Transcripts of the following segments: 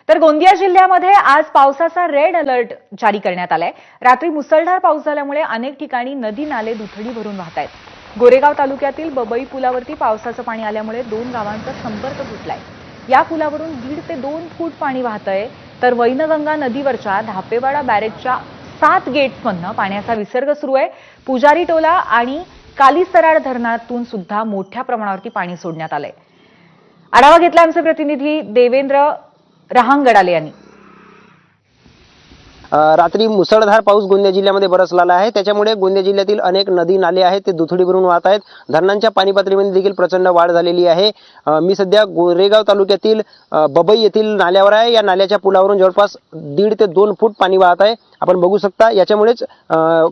तर गोंदिया जिल्ह्यामध्ये आज पावसाचा रेड अलर्ट जारी करण्यात आलाय। रात्री मुसळधार पाऊस झाल्यामुळे अनेक ठिकाणी नदी नाले दुथडी भरून वाहत आहेत। गोरेगाव तालुक्यातील बबई पुलावरती पावसाचं पाणी आल्यामुळे 2 गावांचा संपर्क तुटलाय। या पुलावरून 1.5 ते 2 फूट पाणी वाहतंय, तर वैनगंगा नदीवरच्या धापेवाडा बॅरेजच्या 7 गेट्समधनं पाण्याचा विसर्ग सुरू आहे। पुजारी टोला आणि कालीसराड धरणातून सुद्धा मोठ्या प्रमाणावरती पाणी सोडण्यात आलंय। आढावा घेतला आमचे प्रतिनिधी देवेंद्र रहांगडाले यांनी। रात्री मुसळधार पाऊस गोंदिया जिल्ह्यामध्ये बरसलेला आहे। त्याच्यामुळे गोंदिया जिल्ह्यातील अनेक नदी नाले आहेत ते दुथडी भरून वाहत आहेत। धरणांच्या पाणी पातळीमध्ये देखील प्रचंड वाढ झालेली आहे। मी सध्या गोरेगाव तालुक्यातील बबई येथील नाल्यावर आहे। या नाल्याच्या पुलावरून जवळपास 1.5 ते 2 फूट पाणी वाहत आहे। आपण बघू शकता। याच्यामुळेच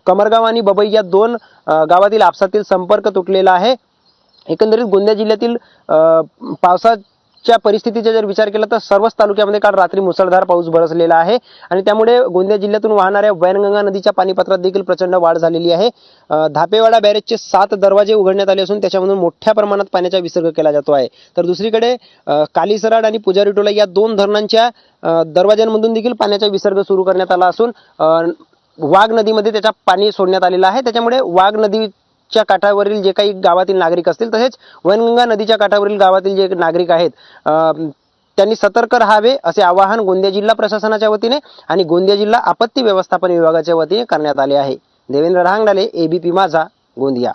कमरगाव आणि बबई या 2 गावातील आपसातील संपर्क तुटलेला आहे। एकंदरीत गोंदिया जिल्ह्यातील पावसाच्या परिस्थितीचा जर विचार केला तर सर्वच तालुक्यामध्ये काल रात्री मुसळधार पाऊस बरसलेला आहे आणि त्यामुळे गोंदिया जिल्ह्यातून वाहणाऱ्या वैनगंगा नदीच्या पाणीपात्रात देखील प्रचंड वाढ झालेली आहे। धापेवाडा बॅरेजचे 7 दरवाजे उघडण्यात आले असून त्याच्यामधून मोठ्या प्रमाणात पाण्याचा विसर्ग केला जातो आहे। तर दुसरीकडे कालीसराड आणि पुजारी टोला या 2 धरणांच्या दरवाजांमधून देखील पाण्याचा विसर्ग सुरू करण्यात आला असून वाघ नदीमध्ये त्याचा पाणी सोडण्यात आलेलं आहे। त्याच्यामुळे वाघ नदी च्या काठावरील जे काही गावातील नागरिक असतील तसेच वैनगंगा नदीच्या काठावरील गावातील जे नागरिक आहेत त्यांनी सतर्क राहावे असे आवाहन गोंदिया जिल्हा प्रशासनाच्या वतीने आणि गोंदिया जिल्हा आपत्ती व्यवस्थापन विभागाच्या वतीने करण्यात आले आहे। देवेंद्र रहांगडाले, एबीपी माझा, गोंदिया।